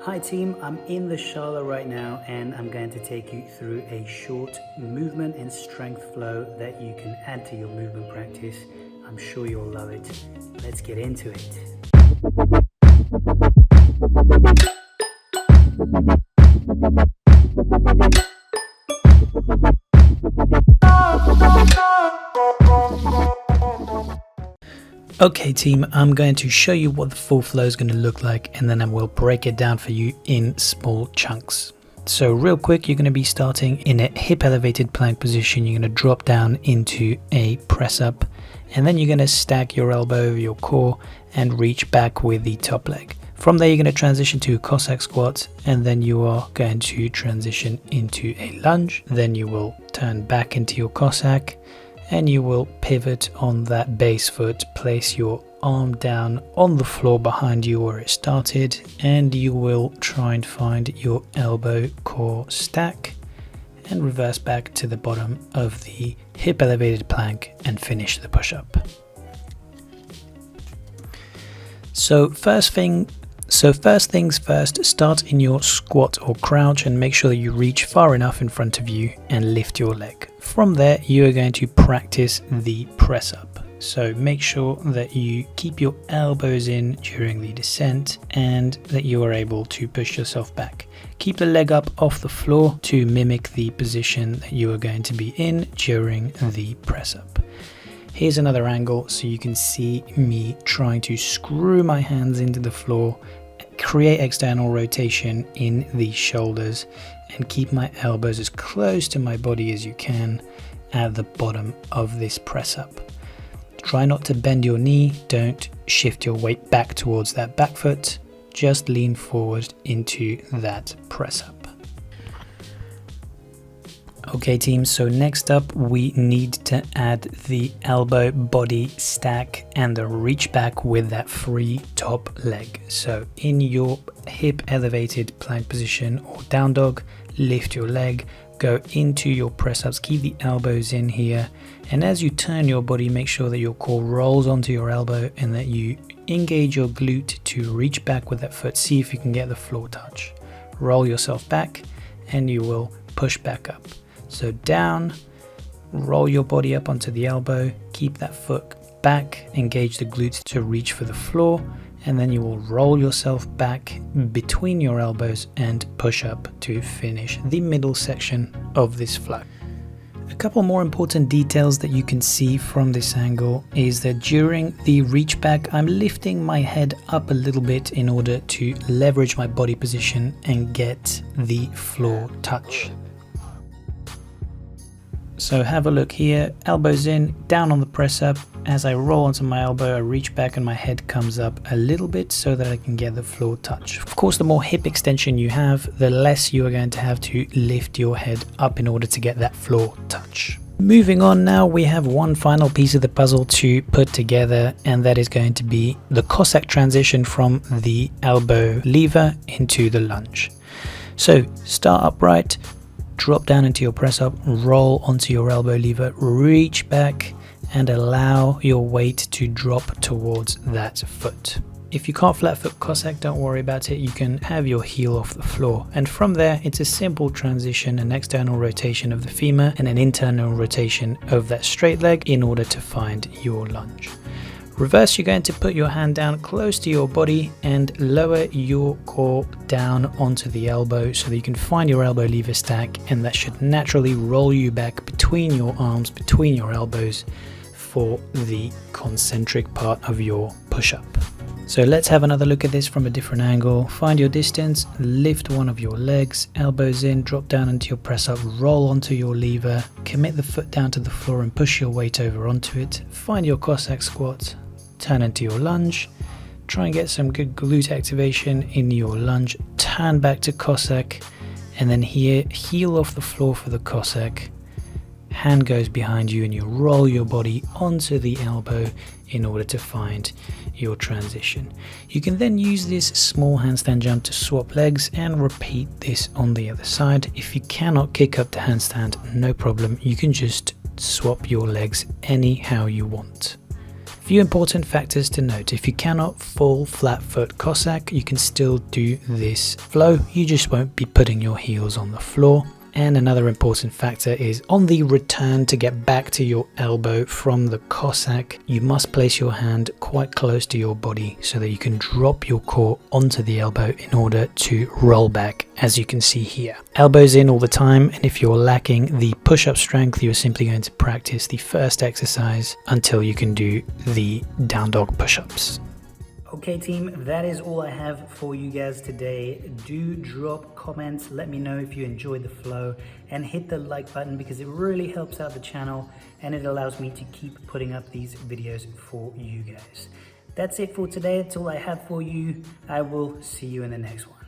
Hi team, I'm in the Charlotte right now and I'm going to take you through a short movement and strength flow that you can add to your movement practice. I'm sure you'll love it. Let's get into it. Okay team, I'm going to show you what the full flow is going to look like and then I will break it down for you in small chunks. So real quick, you're going to be starting in a hip elevated plank position. You're going to drop down into a press up and then you're going to stack your elbow over your core and reach back with the top leg. From there you're going to transition to a Cossack squat and then you are going to transition into a lunge. Then you will turn back into your Cossack and you will pivot on that base foot, place your arm down on the floor behind you where it started, and you will try and find your elbow core stack and reverse back to the bottom of the hip elevated plank and finish the push-up. So first things first, start in your squat or crouch and make sure that you reach far enough in front of you and lift your leg. From there, you are going to practice the press up. So make sure that you keep your elbows in during the descent and that you are able to push yourself back. Keep the leg up off the floor to mimic the position that you are going to be in during the press up. Here's another angle so you can see me trying to screw my hands into the floor, create external rotation in the shoulders and keep my elbows as close to my body as you can at the bottom of this press up. Try not to bend your knee, don't shift your weight back towards that back foot, just lean forward into that press up. Okay team, so next up we need to add the elbow body stack and the reach back with that free top leg. So in your hip elevated plank position or down dog, lift your leg, go into your press ups, keep the elbows in here, and as you turn your body, make sure that your core rolls onto your elbow and that you engage your glute to reach back with that foot. See if you can get the floor touch. Roll yourself back and you will push back up. So down, roll your body up onto the elbow, keep that foot back, engage the glutes to reach for the floor, and then you will roll yourself back between your elbows and push up to finish the middle section of this flow. A couple more important details that you can see from this angle is that during the reach back, I'm lifting my head up a little bit in order to leverage my body position and get the floor touch. So have a look here, elbows in, down on the press up. As I roll onto my elbow, I reach back and my head comes up a little bit so that I can get the floor touch. Of course, the more hip extension you have, the less you are going to have to lift your head up in order to get that floor touch. Moving on now, we have one final piece of the puzzle to put together, and that is going to be the Cossack transition from the elbow lever into the lunge. So start upright, drop down into your press up, roll onto your elbow lever, reach back and allow your weight to drop towards that foot. If you can't flat foot Cossack, don't worry about it, you can have your heel off the floor. And from there, it's a simple transition, an external rotation of the femur and an internal rotation of that straight leg in order to find your lunge. Reverse, you're going to put your hand down close to your body and lower your core down onto the elbow so that you can find your elbow lever stack, and that should naturally roll you back between your arms, between your elbows for the concentric part of your push-up. So let's have another look at this from a different angle. Find your distance, lift one of your legs, elbows in, drop down into your press up, roll onto your lever, commit the foot down to the floor and push your weight over onto it. Find your Cossack squat, turn into your lunge, try and get some good glute activation in your lunge, turn back to Cossack, and then here, heel off the floor for the Cossack, hand goes behind you and you roll your body onto the elbow in order to find your transition. You can then use this small handstand jump to swap legs and repeat this on the other side. If you cannot kick up the handstand, no problem, you can just swap your legs anyhow you want. Few important factors to note. If you cannot full flat foot Cossack, you can still do this flow. You just won't be putting your heels on the floor. And another important factor is on the return to get back to your elbow from the Cossack, you must place your hand quite close to your body so that you can drop your core onto the elbow in order to roll back, as you can see here. Elbows in all the time, and if you're lacking the push-up strength, you're simply going to practice the first exercise until you can do the down dog push-ups. Okay team, that is all I have for you guys today. Do drop comments, let me know if you enjoyed the flow, and hit the like button because it really helps out the channel and it allows me to keep putting up these videos for you guys. That's it for today. That's all I have for you. I will see you in the next one.